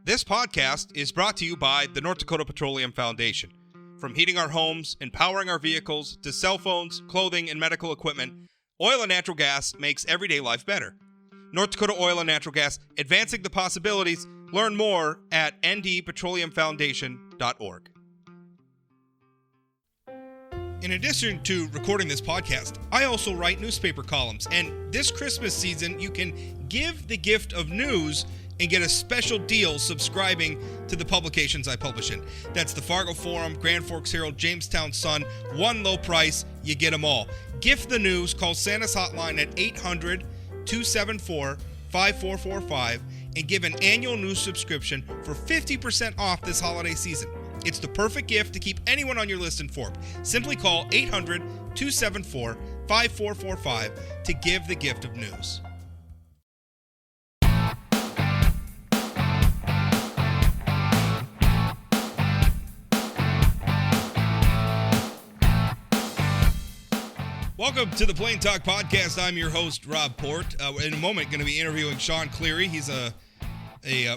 This podcast is brought to you by the North Dakota Petroleum Foundation. From heating our homes and powering our vehicles to cell phones, clothing, and medical equipment, oil and natural gas makes everyday life better. North Dakota Oil and Natural Gas, advancing the possibilities. Learn more at ndpetroleumfoundation.org. In addition to recording this podcast, I also write newspaper columns, and this Christmas season you can give the gift of news and get a special deal subscribing to the publications I publish in. That's the Fargo Forum, Grand Forks Herald, Jamestown Sun, one low price, you get them all. Gift the news, call Santa's hotline at 800-274-5445 and give an annual news subscription for 50% off this holiday season. It's the perfect gift to keep anyone on your list informed. Simply call 800-274-5445 to give the gift of news. Welcome to the Plain Talk Podcast. I'm your host, Rob Port. In a moment, going to be interviewing Sean Cleary. He's a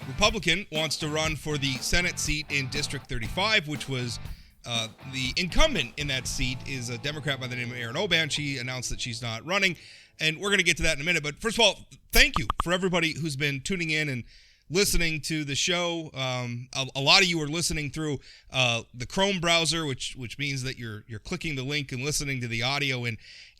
Republican, wants to run for the Senate seat in District 35, which was the incumbent in that seat is a Democrat by the name of Erin Oban. She announced that she's not running, and we're going to get to that in a minute. But first of all, thank you for everybody who's been tuning in and listening to the show. A lot of you are listening through the Chrome browser, which means that you're clicking the link and listening to the audio in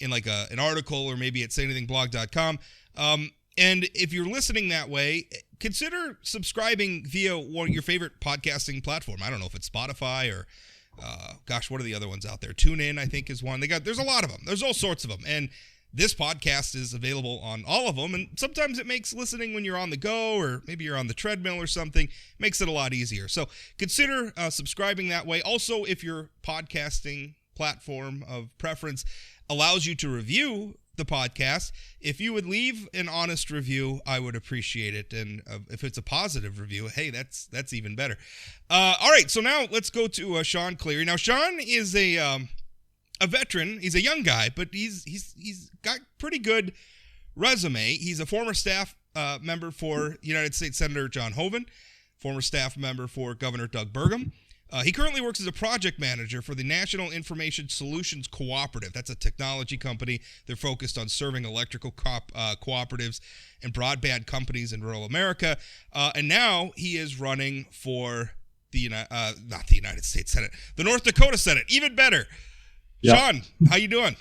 like an article or maybe at sayanythingblog.com. And if you're listening that way, consider subscribing via one of your favorite podcasting platform. I don't know if it's Spotify or what are the other ones out there? TuneIn, I think, is one. There's a lot of them. There's all sorts of them. And this podcast is available on all of them, and sometimes it makes listening when you're on the go or maybe you're on the treadmill or something, makes it a lot easier. So consider subscribing that way. Also, if your podcasting platform of preference allows you to review the podcast, if you would leave an honest review, I would appreciate it. And if it's a positive review, hey, that's even better. All right, so now let's go to Sean Cleary. Now, Sean is a veteran. He's a young guy, but he's got pretty good resume. He's a former staff member for United States Senator John Hoeven, former staff member for Governor Doug Burgum. He currently works as a project manager for the National Information Solutions Cooperative. That's a technology company. They're focused on serving electrical cooperatives and broadband companies in rural America. And now he is running for not the United States Senate, the North Dakota Senate. Even better. Yep. Sean, how you doing?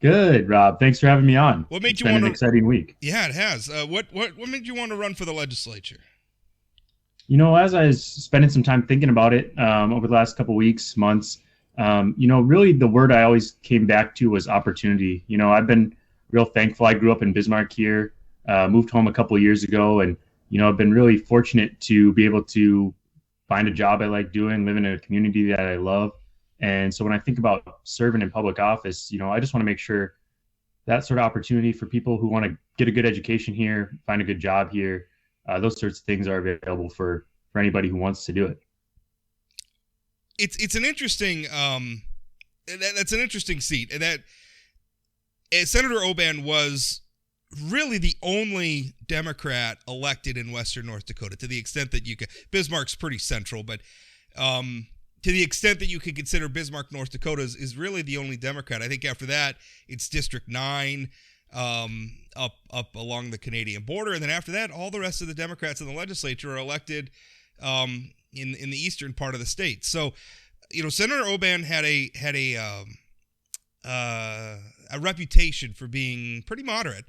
Good, Rob. Thanks for having me on. What made it's you been want an exciting week? Yeah, it has. What made you want to run for the legislature? As I was spending some time thinking about it over the last couple weeks, months, really the word I always came back to was opportunity. I've been real thankful. I grew up in Bismarck here, moved home a couple of years ago, and I've been really fortunate to be able to find a job I like doing, live in a community that I love. And so when I think about serving in public office, I just want to make sure that sort of opportunity for people who want to get a good education here, find a good job here, those sorts of things are available for anybody who wants to do it. It's an interesting that's an interesting seat, and that Senator Oban was really the only Democrat elected in Western North Dakota, to the extent that you can. Bismarck's pretty central, but to the extent that you could consider Bismarck, North Dakota is really the only Democrat. I think after that, it's District 9 up along the Canadian border. And then after that, all the rest of the Democrats in the legislature are elected in the eastern part of the state. So, Senator Oban had a reputation for being pretty moderate.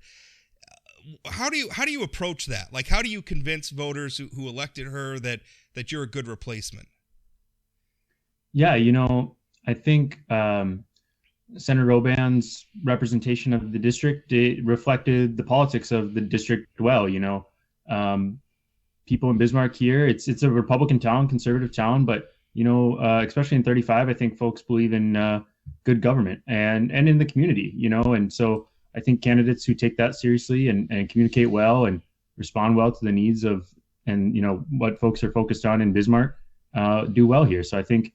How do you approach that? Like, how do you convince voters who elected her that you're a good replacement? Yeah, I think Senator Oban's representation of the district, it reflected the politics of the district well. People in Bismarck here, it's a Republican town, conservative town, but especially in 35, I think folks believe in good government and in the community. And so I think candidates who take that seriously and communicate well and respond well to the needs of what folks are focused on in Bismarck do well here. So I think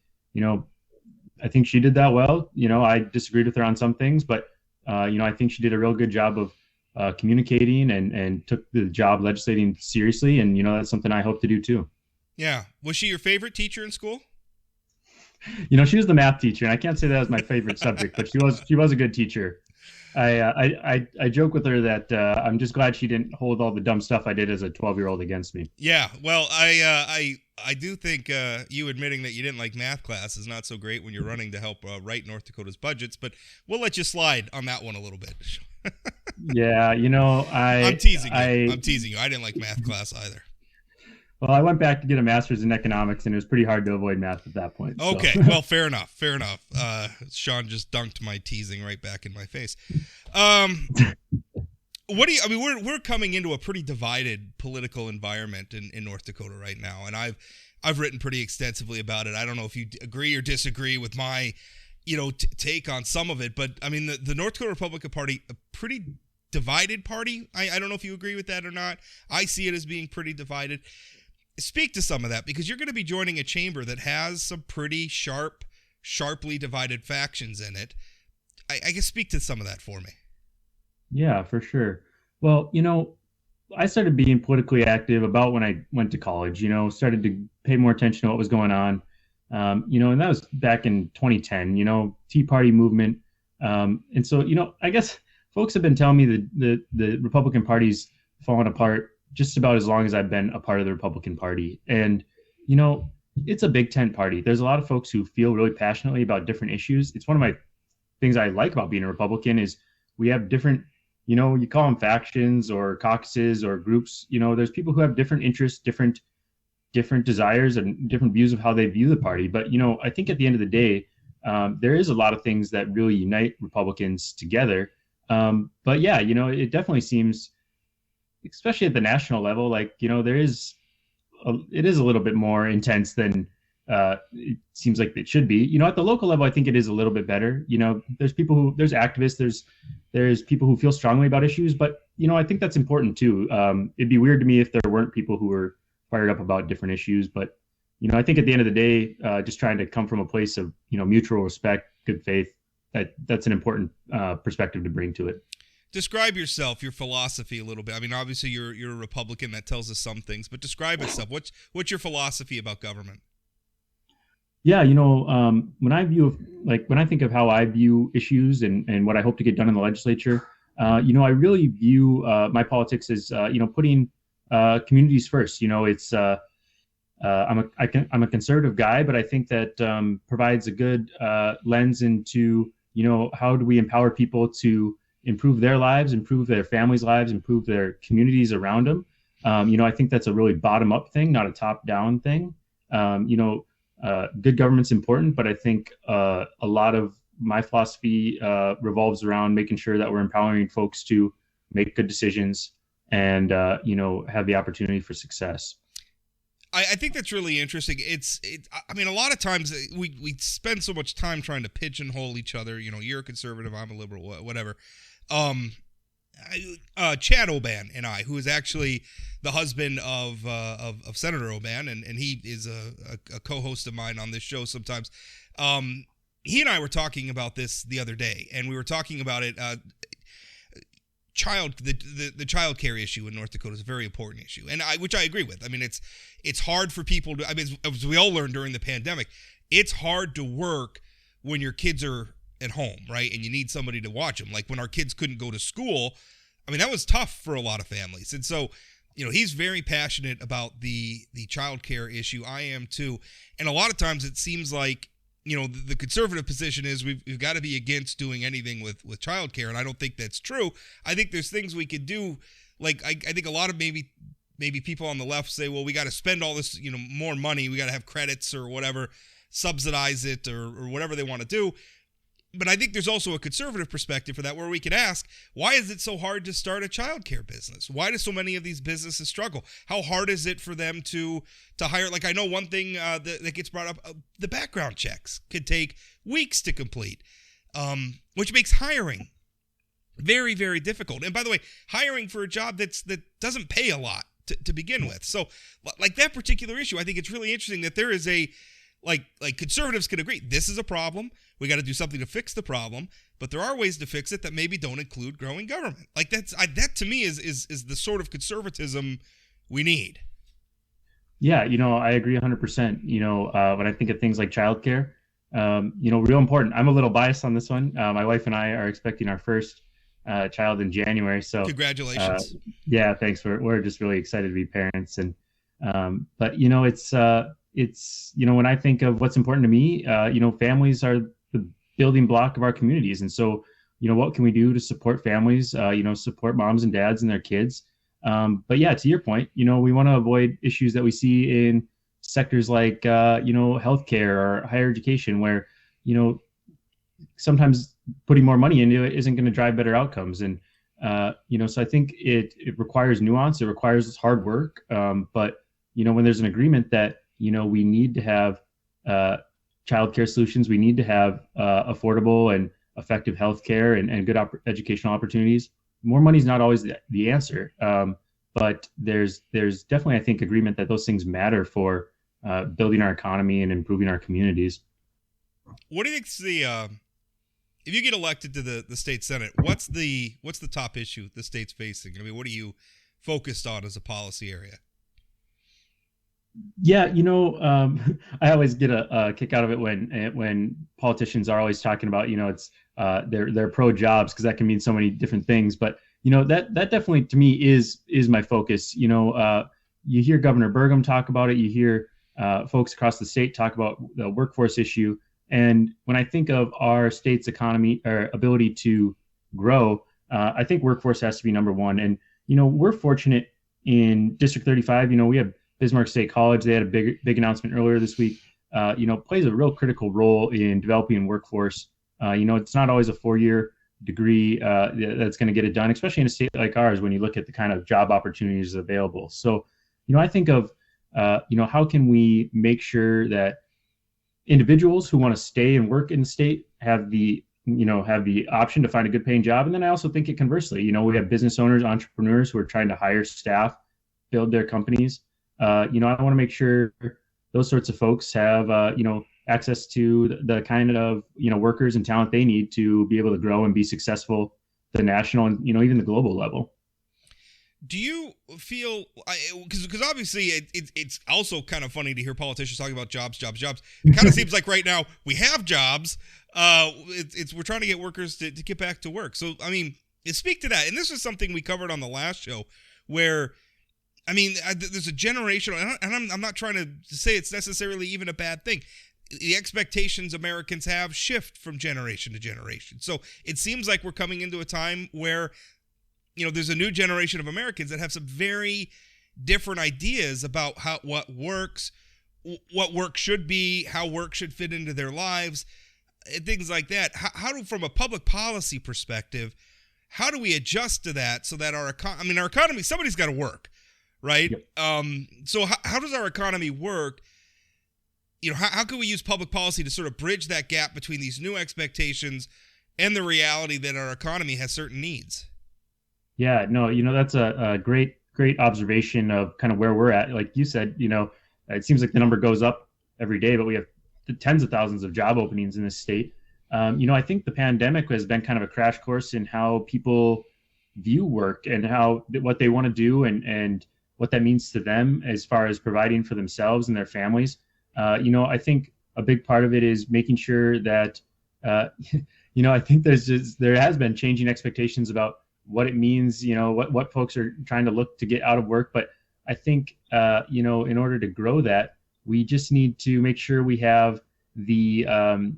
I think she did that well. I disagreed with her on some things, but I think she did a real good job of communicating and took the job legislating seriously. And, that's something I hope to do too. Yeah. Was she your favorite teacher in school? She was the math teacher, and I can't say that was my favorite subject, but she was a good teacher. I joke with her that I'm just glad she didn't hold all the dumb stuff I did as a 12-year-old against me. Yeah, well, I do think you admitting that you didn't like math class is not so great when you're running to help write North Dakota's budgets, but we'll let you slide on that one a little bit. Yeah, I'm teasing you. I'm teasing you. I didn't like math class either. Well, I went back to get a master's in economics, and it was pretty hard to avoid math at that point. So. Okay, well, fair enough. Sean just dunked my teasing right back in my face. We're coming into a pretty divided political environment in North Dakota right now, and I've written pretty extensively about it. I don't know if you agree or disagree with my, take on some of it, but I mean the North Dakota Republican Party, a pretty divided party. I don't know if you agree with that or not. I see it as being pretty divided. Speak to some of that, because you're going to be joining a chamber that has some pretty sharply divided factions in it. I guess speak to some of that for me. Yeah, for sure. Well, I started being politically active about when I went to college, started to pay more attention to what was going on. And that was back in 2010, Tea Party movement. And so, I guess folks have been telling me the Republican Party's fallen apart just about as long as I've been a part of the Republican Party. And, it's a big tent party. There's a lot of folks who feel really passionately about different issues. It's one of my things I like about being a Republican is we have different, you call them factions or caucuses or groups, there's people who have different interests, different desires and different views of how they view the party. But, I think at the end of the day, there is a lot of things that really unite Republicans together. But yeah, it definitely seems, especially at the national level, like, it is a little bit more intense than it seems like it should be. At the local level, I think it is a little bit better. There's there's activists, there's people who feel strongly about issues, but, I think that's important too. It'd be weird to me if there weren't people who were fired up about different issues, but, I think at the end of the day, just trying to come from a place of, mutual respect, good faith, that's an important perspective to bring to it. Describe yourself, your philosophy a little bit. I mean, obviously you're a Republican. That tells us some things, but describe yourself. What's your philosophy about government? Yeah, when I think of how I view issues and what I hope to get done in the legislature, I really view my politics as putting communities first. It's I'm a conservative guy, but I think that provides a good lens into how do we empower people to improve their lives, improve their families' lives, improve their communities around them. I think that's a really bottom-up thing, not a top-down thing. Good government's important, but I think a lot of my philosophy revolves around making sure that we're empowering folks to make good decisions and have the opportunity for success. I think that's really interesting. I mean, a lot of times we spend so much time trying to pigeonhole each other. You're a conservative, I'm a liberal, whatever. Chad Oban and I, who is actually the husband of Senator Oban, and he is a co-host of mine on this show sometimes. He and I were talking about this the other day, and we were talking about it. The child care issue in North Dakota is a very important issue, and which I agree with. I mean, it's hard for people to. I mean, as we all learned during the pandemic, it's hard to work when your kids are at home, right? And you need somebody to watch them. Like when our kids couldn't go to school, I mean, that was tough for a lot of families. And so, he's very passionate about the child care issue. I am too. And a lot of times it seems like, the conservative position is we've got to be against doing anything with child care. And I don't think that's true. I think there's things we could do. Like, I think a lot of maybe people on the left say, well, we got to spend all this, more money. We got to have credits or whatever, subsidize it or whatever they want to do. But I think there's also a conservative perspective for that, where we could ask, why is it so hard to start a childcare business? Why do so many of these businesses struggle? How hard is it for them to hire? Like, I know one thing that gets brought up, the background checks could take weeks to complete, which makes hiring very, very difficult. And by the way, hiring for a job that doesn't pay a lot to begin with. So, like that particular issue, I think it's really interesting that there is like conservatives can agree, this is a problem. We got to do something to fix the problem, but there are ways to fix it that maybe don't include growing government. Like that to me is the sort of conservatism we need. Yeah, I agree 100%. When I think of things like childcare, real important. I'm a little biased on this one. My wife and I are expecting our first child in January. So, uh, Congratulations. yeah, thanks. We're just really excited to be parents. And, but, when I think of what's important to me, families are the building block of our communities. And so, what can we do to support families, support moms and dads and their kids? But yeah, to your point, we want to avoid issues that we see in sectors like, healthcare or higher education, where, you know, sometimes putting more money into it isn't going to drive better outcomes. And, so I think it requires nuance, it requires hard work. But, when there's an agreement that, we need to have childcare solutions, we need to have affordable and effective healthcare and good educational opportunities. More money is not always the answer, but there's definitely, I think, agreement that those things matter for building our economy and improving our communities. What do you think's the if you get elected to the state senate, what's the top issue the state's facing? I mean, what are you focused on as a policy area? Yeah, I always get a kick out of it when politicians are always talking about, it's they're pro jobs, because that can mean so many different things. But that definitely to me is my focus. You hear Governor Burgum talk about it. You hear folks across the state talk about the workforce issue. And when I think of our state's economy or ability to grow, I think workforce has to be number one. And we're fortunate in District 35. We have Bismarck State College. They had a big announcement earlier this week. Plays a real critical role in developing workforce. It's not always a 4-year degree that's going to get it done, especially in a state like ours when you look at the kind of job opportunities available. So, I think of, how can we make sure that individuals who want to stay and work in the state have the option to find a good paying job. And then I also think it conversely, we have business owners, entrepreneurs who are trying to hire staff, build their companies. I want to make sure those sorts of folks have, access to the kind of, workers and talent they need to be able to grow and be successful at the national and, even the global level. Do you feel, because obviously it's also kind of funny to hear politicians talking about jobs. It kind of seems like right now we have jobs. We're trying to get workers to get back to work. So, I mean, speak to that. And this was something we covered on the last show where, I mean, there's a generational, and I'm not trying to say it's necessarily even a bad thing. The expectations Americans have shift from generation to generation. So it seems like we're coming into a time where, there's a new generation of Americans that have some very different ideas about what works, what work should be, how work should fit into their lives, and things like that. How do, from a public policy perspective, how do we adjust to that so that our economy, somebody's got to work, right? Yep. So how does our economy work? How can we use public policy to sort of bridge that gap between these new expectations and the reality that our economy has certain needs? Yeah, no, that's a great observation of kind of where we're at. Like you said, it seems like the number goes up every day, but we have tens of thousands of job openings in this state. I think the pandemic has been kind of a crash course in how people view work and what they want to do and what that means to them as far as providing for themselves and their families. I think a big part of it is making sure that, I think there has been changing expectations about what it means, what folks are trying to look to get out of work. But I think, in order to grow that, we just need to make sure we have the, have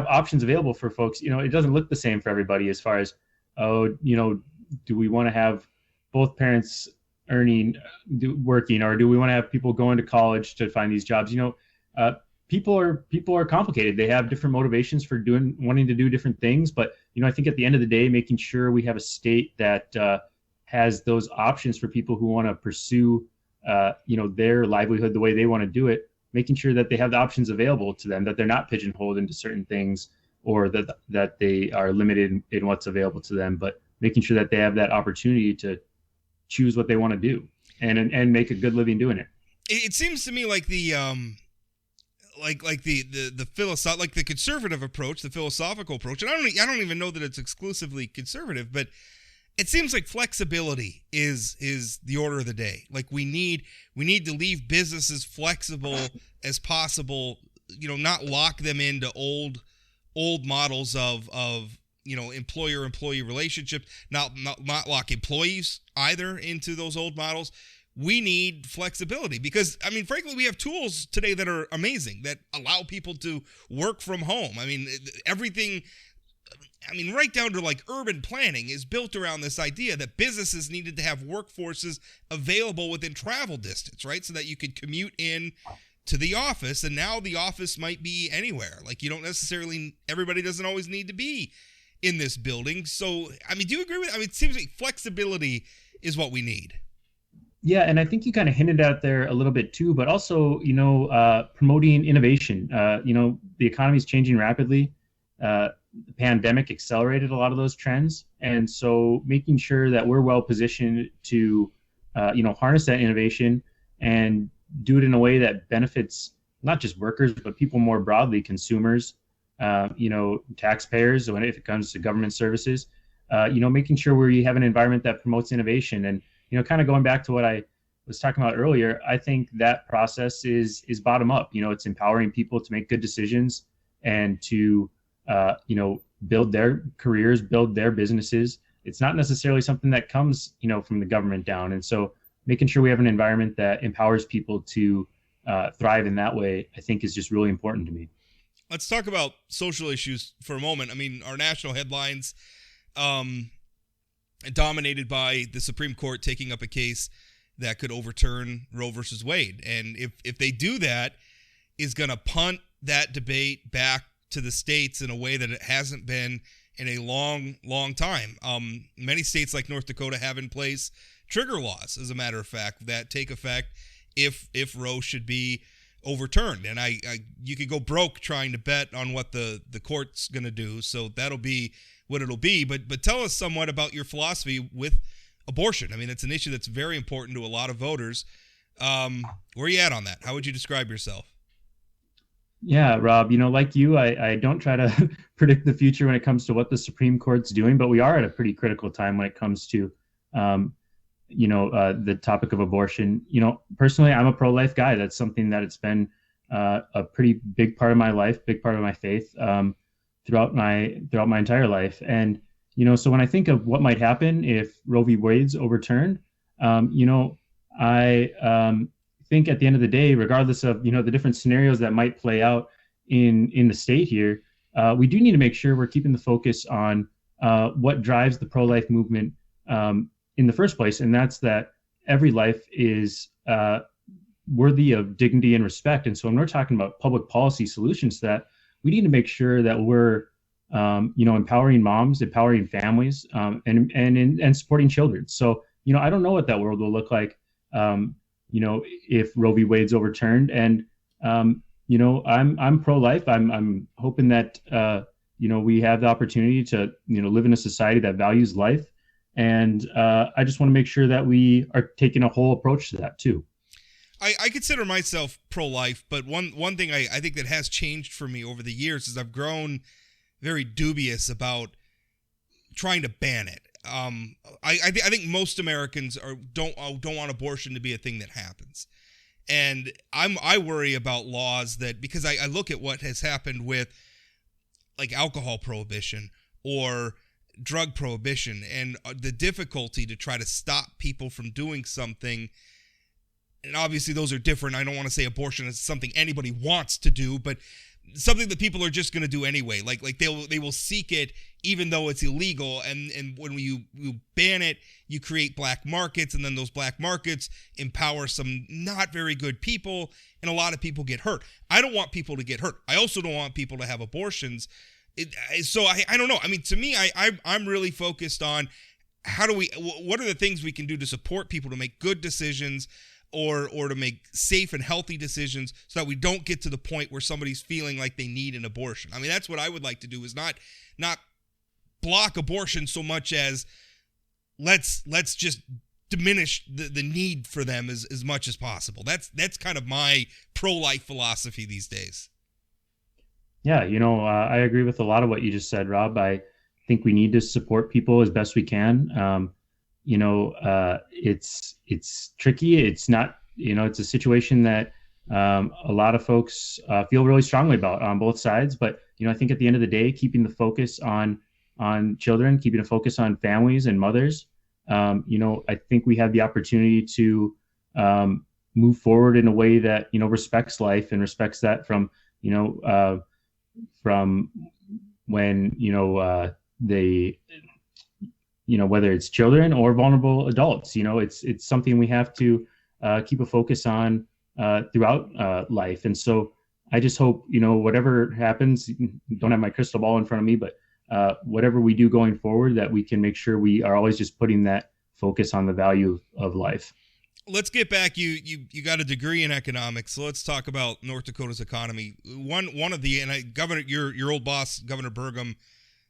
options available for folks. It doesn't look the same for everybody as far as, do we want to have both parents working, or do we want to have people going to college to find these jobs? People are complicated. They have different motivations for wanting to do different things. But, I think at the end of the day, making sure we have a state that has those options for people who want to pursue, their livelihood the way they want to do it, making sure that they have the options available to them, that they're not pigeonholed into certain things, or that they are limited in what's available to them, but making sure that they have that opportunity to choose what they want to do and make a good living doing it. It seems to me like the the conservative approach, the philosophical approach, and I don't even know that it's exclusively conservative, but it seems like flexibility is the order of the day. Like we need to leave businesses flexible as possible, not lock them into old models of employer-employee relationships, not lock employees either into those old models. We need flexibility because, frankly, we have tools today that are amazing that allow people to work from home. Everything, right down to like urban planning is built around this idea that businesses needed to have workforces available within travel distance, right? So that you could commute in to the office, and now the office might be anywhere. Like everybody doesn't always need to be in this building. So, do you agree with, it seems like flexibility is what we need. Yeah, and I think you kind of hinted at there a little bit too, but also, promoting innovation. The economy is changing rapidly. The pandemic accelerated a lot of those trends. And so making sure that we're well positioned to, harness that innovation and do it in a way that benefits not just workers, but people more broadly, consumers, taxpayers, if it comes to government services, making sure we have an environment that promotes innovation. And kind of going back to what I was talking about earlier, I think that process is bottom up. It's empowering people to make good decisions and to, build their careers, build their businesses. It's not necessarily something that comes, from the government down. And so making sure we have an environment that empowers people to thrive in that way, I think is just really important to me. Let's talk about social issues for a moment. Our national headlines, dominated by the Supreme Court taking up a case that could overturn Roe versus Wade. And if they do that, is going to punt that debate back to the states in a way that it hasn't been in a long, long time. Many states like North Dakota have in place trigger laws, as a matter of fact, that take effect if Roe should be overturned. And you could go broke trying to bet on what the court's going to do. So that'll be what it'll be. But tell us somewhat about your philosophy with abortion. It's an issue that's very important to a lot of voters. Where are you at on that? How would you describe yourself? Yeah, Rob, like you, I don't try to predict the future when it comes to what the Supreme Court's doing, but we are at a pretty critical time when it comes to, the topic of abortion. Personally, I'm a pro-life guy. That's something that it's been a pretty big part of my life, big part of my faith throughout my entire life. And, so when I think of what might happen if Roe v. Wade's overturned, I think at the end of the day, regardless of, the different scenarios that might play out in the state here, we do need to make sure we're keeping the focus on what drives the pro-life movement in the first place. And that's that every life is worthy of dignity and respect. And so when we're talking about public policy solutions to that, we need to make sure that we're, empowering moms, empowering families, and supporting children. So, I don't know what that world will look like, if Roe v. Wade's overturned. And, I'm pro-life. I'm hoping that, we have the opportunity to, live in a society that values life. And I just want to make sure that we are taking a whole approach to that too. I consider myself pro-life, but one thing I think that has changed for me over the years is I've grown very dubious about trying to ban it. I think most Americans don't want abortion to be a thing that happens, and I worry about laws that, because I look at what has happened with like alcohol prohibition or drug prohibition and the difficulty to try to stop people from doing something. And obviously those are different. I don't want to say abortion is something anybody wants to do, but something that people are just going to do anyway. Like they will seek it even though it's illegal. And when you ban it, you create black markets, and then those black markets empower some not very good people, and a lot of people get hurt. I don't want people to get hurt. I also don't want people to have abortions. So I don't know. To me, I'm really focused on what are the things we can do to support people to make good decisions, or to make safe and healthy decisions, so that we don't get to the point where somebody's feeling like they need an abortion. That's what I would like to do, is not block abortion so much as let's just diminish the need for them as much as possible. That's kind of my pro-life philosophy these days. Yeah, I agree with a lot of what you just said, Rob. I think we need to support people as best we can. It's tricky. It's not, it's a situation that a lot of folks feel really strongly about on both sides. But, I think at the end of the day, keeping the focus on children, keeping a focus on families and mothers, I think we have the opportunity to move forward in a way that, respects life and respects that from when, they, whether it's children or vulnerable adults, it's something we have to keep a focus on throughout life. And so I just hope, whatever happens, don't have my crystal ball in front of me, but whatever we do going forward, that we can make sure we are always just putting that focus on the value of life. Let's get back. You got a degree in economics, so let's talk about North Dakota's economy. One of the Governor, your old boss, Governor Burgum,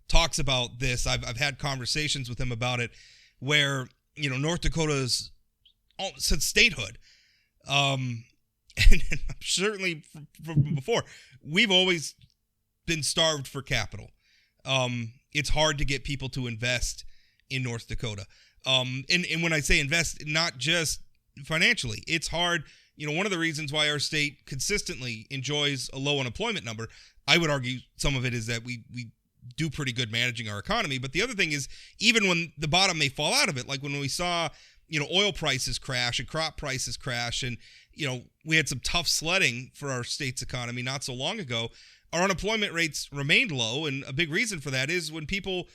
talks about this. I've had conversations with him about it, where North Dakota's since statehood, and certainly from before, we've always been starved for capital. It's hard to get people to invest in North Dakota. And when I say invest, not just financially, it's hard. One of the reasons why our state consistently enjoys a low unemployment number, I would argue some of it is that we do pretty good managing our economy. But the other thing is, even when the bottom may fall out of it, like when we saw, oil prices crash and crop prices crash, and, we had some tough sledding for our state's economy not so long ago, our unemployment rates remained low. And a big reason for that is when people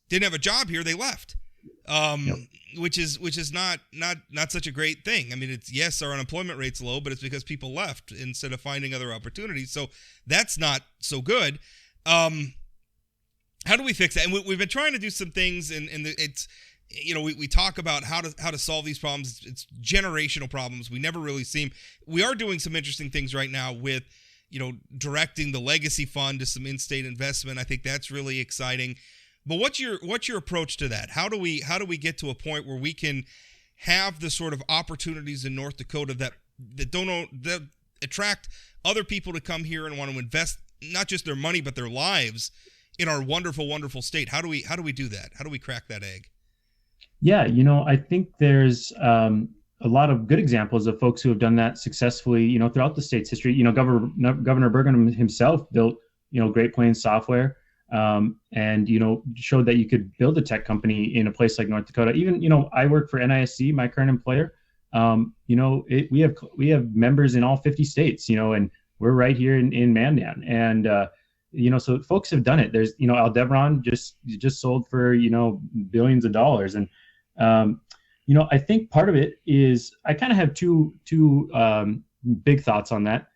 didn't have a job here, they left. Which is not such a great thing. I mean, it's, yes, our unemployment rate's low, but it's because people left instead of finding other opportunities. So that's not so good. How do we fix that? And we've been trying to do some things, and it's, we talk about how to solve these problems. It's generational problems. We never really we are doing some interesting things right now with, directing the legacy fund to some in-state investment. I think that's really exciting. But what's your approach to that? How do we get to a point where we can have the sort of opportunities in North Dakota that attract other people to come here and want to invest not just their money but their lives in our wonderful, wonderful state? How do we do that? How do we crack that egg? Yeah, I think there's a lot of good examples of folks who have done that successfully, throughout the state's history. Governor Burgum himself built, Great Plains Software. And, showed that you could build a tech company in a place like North Dakota. Even, I work for NISC, my current employer. We have members in all 50 states, and we're right here in Mandan. And, so folks have done it. There's, Aldebaran just sold for, billions of dollars. And, I think part of it is, I kind of have two big thoughts on that.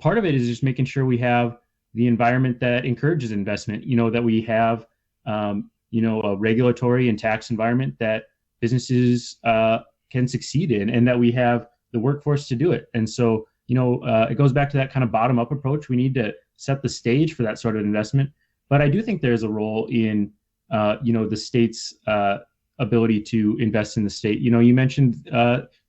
Part of it is just making sure we have the environment that encourages investment, that we have, a regulatory and tax environment that businesses can succeed in, and that we have the workforce to do it. And so, it goes back to that kind of bottom up approach. We need to set the stage for that sort of investment. But I do think there's a role in, the state's ability to invest in the state. You mentioned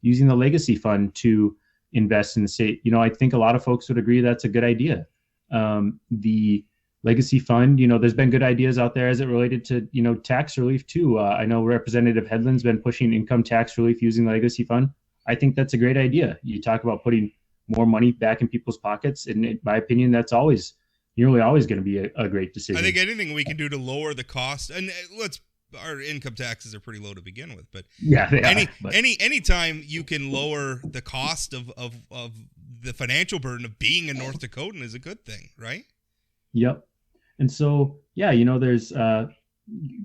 using the legacy fund to invest in the state. I think a lot of folks would agree that's a good idea. The legacy fund, there's been good ideas out there as it related to, tax relief too. I know Representative Hedlund's been pushing income tax relief using the legacy fund. I think that's a great idea. You talk about putting more money back in people's pockets. And in my opinion, that's nearly always going to be a great decision. I think anything we can do to lower the cost, and our income taxes are pretty low to begin with, but yeah, anytime you can lower the cost of the financial burden of being a North Dakotan is a good thing, right? Yep. And so, yeah, there's,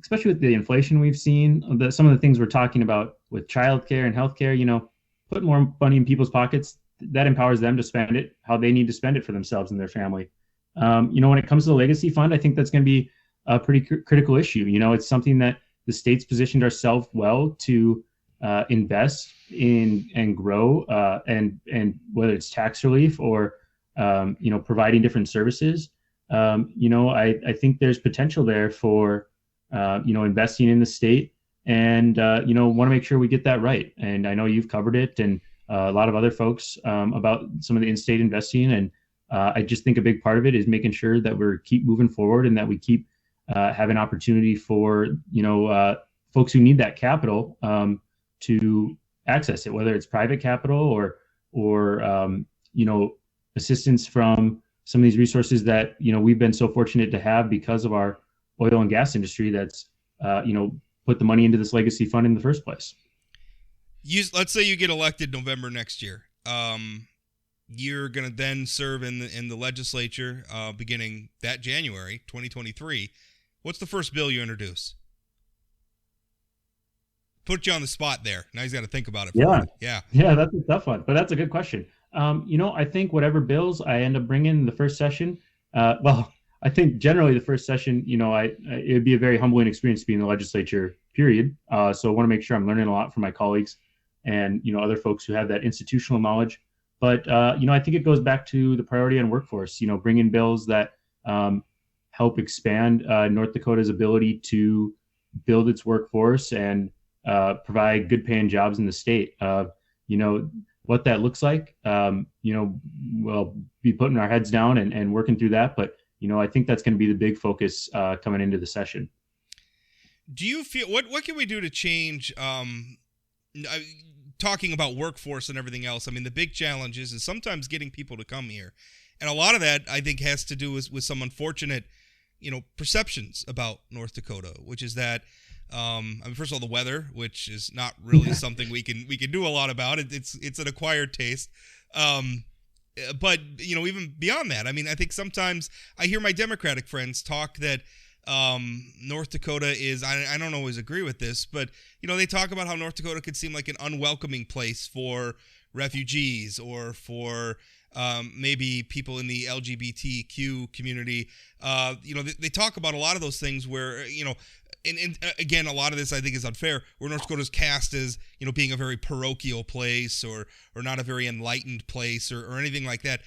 especially with the inflation we've seen, some of the things we're talking about with childcare and healthcare, put more money in people's pockets, that empowers them to spend it how they need to spend it for themselves and their family. When it comes to the legacy fund, I think that's going to be a pretty critical issue. It's something that the state's positioned ourselves well to invest in and grow, and whether it's tax relief or providing different services. I think there's potential there for investing in the state, and want to make sure we get that right. And I know you've covered it, and a lot of other folks about some of the in-state investing, and I just think a big part of it is making sure that we keep moving forward and that we keep have an opportunity for, folks who need that capital to access it, whether it's private capital or assistance from some of these resources that, we've been so fortunate to have because of our oil and gas industry that's, put the money into this legacy fund in the first place. Let's say you get elected November next year. You're going to then serve in the legislature beginning that January 2023. What's the first bill you introduce? Put you on the spot there. Now he's got to think about it. Yeah, that's a tough one, but that's a good question. I think whatever bills I end up bringing in the first session, I think generally the first session, it would be a very humbling experience to be in the legislature, period. So I want to make sure I'm learning a lot from my colleagues and, other folks who have that institutional knowledge. But, I think it goes back to the priority on workforce, bringing bills that help expand North Dakota's ability to build its workforce and provide good paying jobs in the state. What that looks like, we'll be putting our heads down and working through that. But, I think that's going to be the big focus coming into the session. Do you feel what can we do to change? Talking about workforce and everything else. I mean, the big challenge is sometimes getting people to come here, and a lot of that I think has to do with some unfortunate, perceptions about North Dakota, which is that. First of all, the weather, which is not really something we can do a lot about. It's an acquired taste. But even beyond that, I mean, I think sometimes I hear my Democratic friends talk that North Dakota is. I don't always agree with this, but they talk about how North Dakota could seem like an unwelcoming place for refugees or for maybe people in the LGBTQ community. They talk about a lot of those things where And again, a lot of this I think is unfair, where North Dakota is cast as, being a very parochial place or not a very enlightened place or anything like that.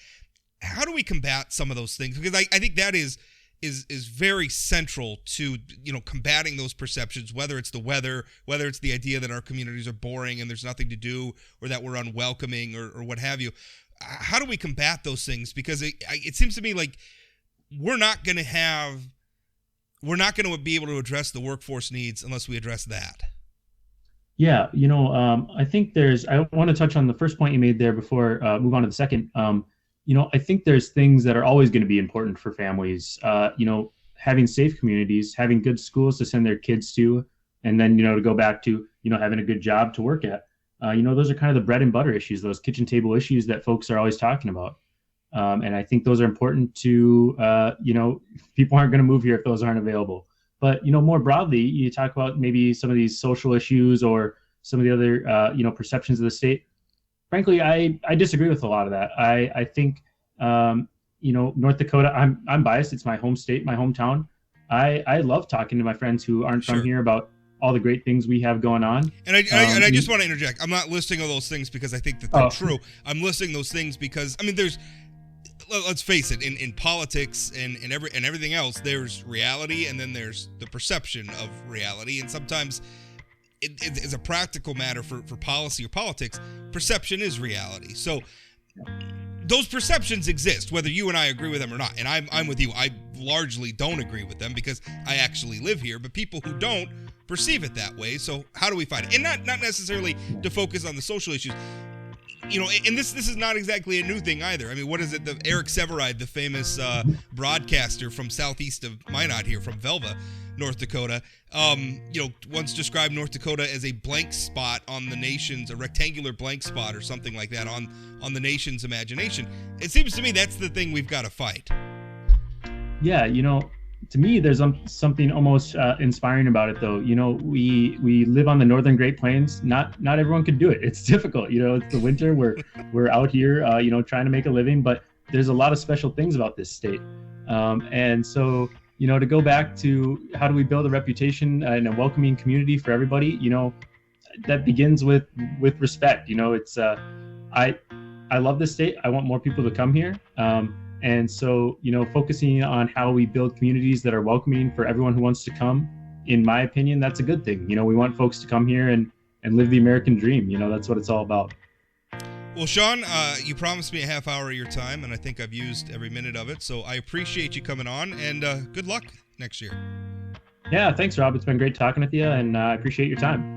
How do we combat some of those things? Because I think that is very central to, combating those perceptions, whether it's the weather, whether it's the idea that our communities are boring and there's nothing to do, or that we're unwelcoming or what have you. How do we combat those things? Because it seems to me like we're not going to be able to address the workforce needs unless we address that. Yeah, I think I want to touch on the first point you made there before move on to the second. I think there's things that are always going to be important for families. Having safe communities, having good schools to send their kids to, and then, to go back to, having a good job to work at. Those are kind of the bread and butter issues, those kitchen table issues that folks are always talking about. And I think those are important to, people aren't going to move here if those aren't available. But, more broadly, you talk about maybe some of these social issues or some of the other, perceptions of the state. Frankly, I disagree with a lot of that. I think, North Dakota, I'm biased. It's my home state, my hometown. I love talking to my friends who aren't from here about all the great things we have going on. And I just want to interject. I'm not listing all those things because I think that they're true. I'm listing those things because, let's face it, in politics and everything else, there's reality and then there's the perception of reality. And sometimes it's a practical matter for policy or politics. Perception is reality. So those perceptions exist, whether you and I agree with them or not. And I'm with you. I largely don't agree with them because I actually live here. But people who don't perceive it that way. So how do we fight it? And not necessarily to focus on the social issues. And this is not exactly a new thing either. I mean, what is it? Eric Severide, the famous broadcaster from southeast of Minot here, from Velva, North Dakota, once described North Dakota as a blank spot on the nation's, a rectangular blank spot or something like that on the nation's imagination. It seems to me that's the thing we've got to fight. Yeah, to me, there's something almost inspiring about it, though. We live on the northern Great Plains. Not everyone could do it. It's difficult. It's the winter. We're out here, trying to make a living. But there's a lot of special things about this state. And so, to go back to how do we build a reputation and a welcoming community for everybody, that begins with respect. It's I love this state. I want more people to come here. And so, focusing on how we build communities that are welcoming for everyone who wants to come, in my opinion, that's a good thing. We want folks to come here and live the American dream. That's what it's all about. Well, Sean, you promised me a half hour of your time, and I think I've used every minute of it. So I appreciate you coming on, and good luck next year. Yeah, thanks, Rob. It's been great talking with you, and I appreciate your time.